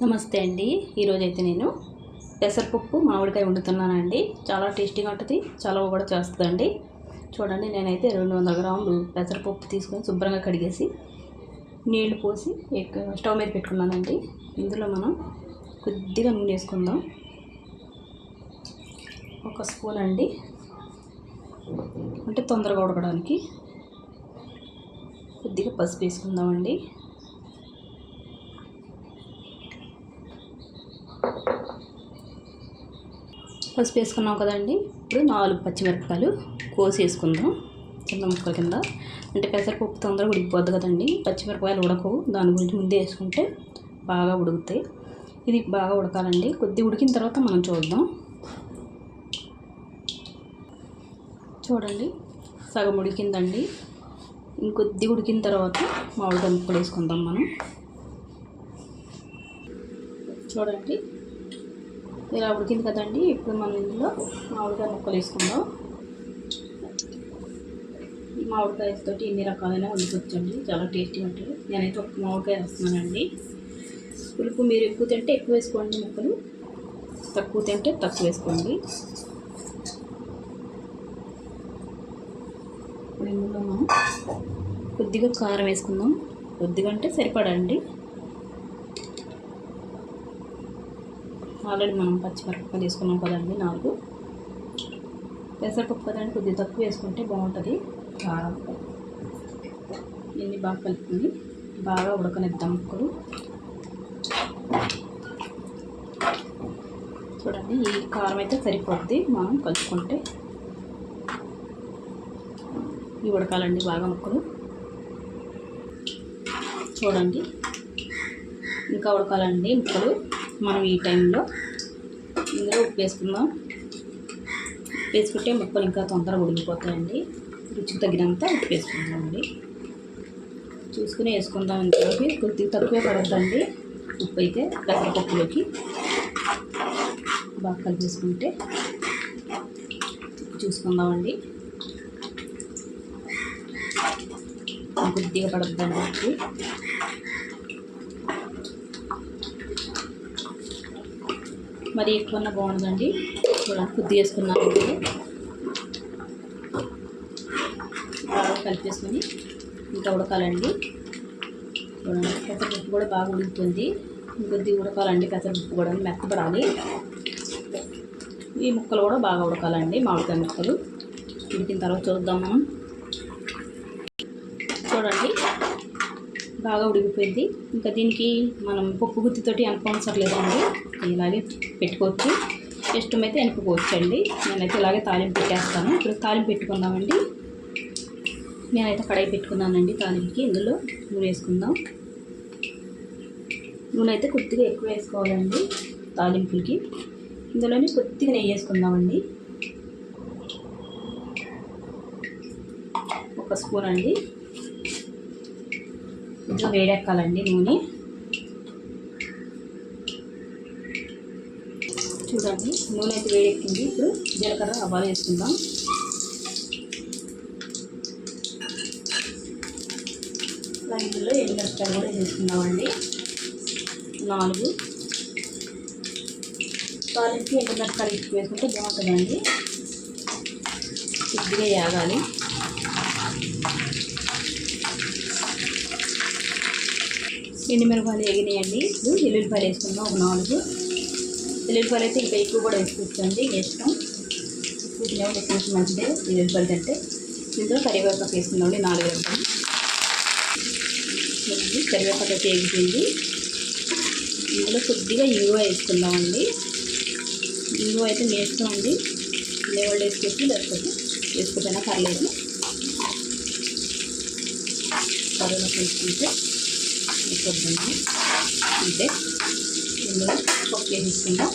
నమస్తే అండి. ఈరోజు అయితే నేను పెసరపప్పు మామిడికాయ వండుతున్నానండి. చాలా టేస్టీగా ఉంటుంది, చలవ కూడా చేస్తుందండి. చూడండి, నేనైతే 200 గ్రాములు పెసరపప్పు తీసుకొని శుభ్రంగా కడిగేసి నీళ్లు పోసి స్టవ్ మీద పెట్టుకున్నానండి. ఇందులో మనం కొద్దిగా నూనె వేసుకుందాం. 1 స్పూన్ అండి, అంటే తొందరగా ఉడకడానికి. కొద్దిగా పసుపు వేసుకుందామండి. పసుపు వేసుకున్నాం కదండి. ఇప్పుడు 4 పచ్చిమిరపకాయలు కోసి వేసుకుందాం చిన్న ముక్కల కింద. అంటే పెసరపప్పు తొందరగా ఉడికిపోద్ది కదండి, పచ్చిమిరపకాయలు ఉడకవు. దాని గురించి ముందే వేసుకుంటే బాగా ఉడుకుతాయి. ఇది బాగా ఉడకాలండి. కొద్దిగా ఉడికిన తర్వాత మనం చూద్దాం. చూడండి, సగం ఉడికిందండి. ఇంకొద్దిగా ఉడికిన తర్వాత మామిడికాయ ముక్కలు వేసుకుందాం మనం. చూడండి, ఇలా ఉడికింది కదండి. ఇప్పుడు మనం ఇందులో మామిడికాయ ముక్కలు వేసుకుందాం. ఈ మామిడికాయతో ఎన్ని రకాలైన వండుకోవచ్చండి, చాలా టేస్టీగా ఉంటుంది. నేనైతే 1 మామిడికాయ వేస్తున్నానండి. పులుపు మీరు ఎక్కువ తింటే ఎక్కువ వేసుకోండి ముక్కలు, తక్కువ తింటే తక్కువ వేసుకోండి. ఇప్పుడు ఇందులో మనం కొద్దిగా కారం వేసుకుందాం. కొద్దిగా అంటే సరిపడండి. ఆల్రెడీ మనం పచ్చిమిరపకాయలు వేసుకున్నాం కదండి 4. పెసరపప్పు కదండి, కొద్దిగా తక్కువ వేసుకుంటే బాగుంటుంది కారం. ఇన్ని బాగా కలుపుకొని బాగా ఉడకనిద్దాం ముక్కలు. చూడండి, ఈ కారం అయితే సరిపోద్ది మనం కలుపుకుంటే. ఇవి ఉడకాలండి బాగా ముక్కలు. చూడండి, ఇంకా ఉడకాలండి ముక్కలు. మనం ఈ టైంలో ఇందులో ఉప్పు వేసుకుందాం. ఉప్పు వేసుకుంటే ముక్కలు ఇంకా తొందరగా ఉడికిపోతాయండి. రుచికి తగినంత ఉప్పు వేసుకుందామండి. చూసుకుని వేసుకుందాం. ఇందులోకి కొద్దిగా తక్కువే పడద్దండి ఉప్పు అయితే పెసరపప్పులోకి. బాగా కలిపేసుకుంటే చూసుకుందామండి. కొద్దిగా పడద్దండి ఉప్పు. మరి ఎక్కువన్నా బాగుంటుందండి. చూడండి, కొద్దిగా వేసుకున్నామండి. బాగా కలిపేసుకొని ఇంకా ఉడకాలండి. చూడండి, పెసరపప్పు కూడా బాగా ఉడుకుతుంది. ఇంకొద్దిగా ఉడకాలండి. పెసరపప్పు కూడా మెత్తపడాలి. ఈ ముక్కలు కూడా బాగా ఉడకాలండి. మామిడికాయ ముక్కలు ఉడికిన తర్వాత చూద్దాం మనం. చూడండి, బాగా ఉడికిపోయింది. ఇంకా దీనికి మనం పప్పు గుత్తితోటి ఎనపవసరం లేదండి, ఇలాగే పెట్టుకోవచ్చు. ఇష్టమైతే ఎనుపుకోవచ్చు అండి. నేనైతే ఇలాగే తాలింపు పెట్టేస్తాను. ఇప్పుడు తాలింపు పెట్టుకుందామండి. నేనైతే కడాయి పెట్టుకున్నానండి తాలింపుకి. ఇందులో నూనె వేసుకుందాం. నూనె అయితే కొద్దిగా ఎక్కువ వేసుకోవాలండి తాలింపులకి. ఇందులోనే కొద్దిగా నెయ్యి వేసుకుందామండి. 1 స్పూన్ అండి. కొంచెం వేడెక్కాలండి నూనె. చూడండి, నూనె అయితే వేడెక్కింది. ఇప్పుడు జీలకర్ర ఆవాలు వేసుకుందాం. ఇందులో ఎండుమిరపకాయలు కూడా వేసుకుందామండి. 4 తాలింపు ఎండుమిరపకాయలు ఎక్కువ వేసుకుంటే బాగుంటుందండి. కొద్దిగా వేగాలి. ఎండుమిరపకాయలు వేగినాయండి. ఇప్పుడు ఎల్లుల్లిపాయలు వేసుకుందాం. 4 ఎల్లుల్లిపాయలు అయితే ఇంకా ఎక్కువ కూడా వేసుకోవచ్చండి, ఇష్టం. ఎక్కువ తినేవాళ్ళు ఎక్కువ మంచిదే ఎల్లుల్లిపాయలు కంటే. ఇందులో కరివేపాకు వేసుకుందామండి. 4 రెబ్బలు. కరివేపాకు అయితే వేగిపోయింది. ఇందులో కొద్దిగా ఇంగువ వేసుకుందామండి. ఇంగువ అయితే మీ ఇష్టం అండి, తినేవాళ్ళు వేసుకోవచ్చు, లేకపోతే వేసుకోకపోయినా పర్లేదు. కరివేపాకు వేసుకుంటే వేసుకోద్దండి. అంటే ఇందులో పప్పు వేసుకుందాం.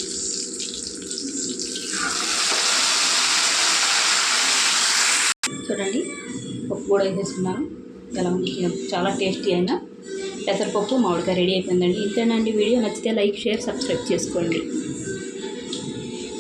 చూడండి, పప్పు కూడా వేసేసుకున్నాను. ఎలా ఉంది? చాలా టేస్టీ అయిన పెసరపప్పు మామిడికాయ రెడీ అయిపోయిందండి. ఇంతేనండి. వీడియో నచ్చితే లైక్, షేర్, సబ్స్క్రైబ్ చేసుకోండి.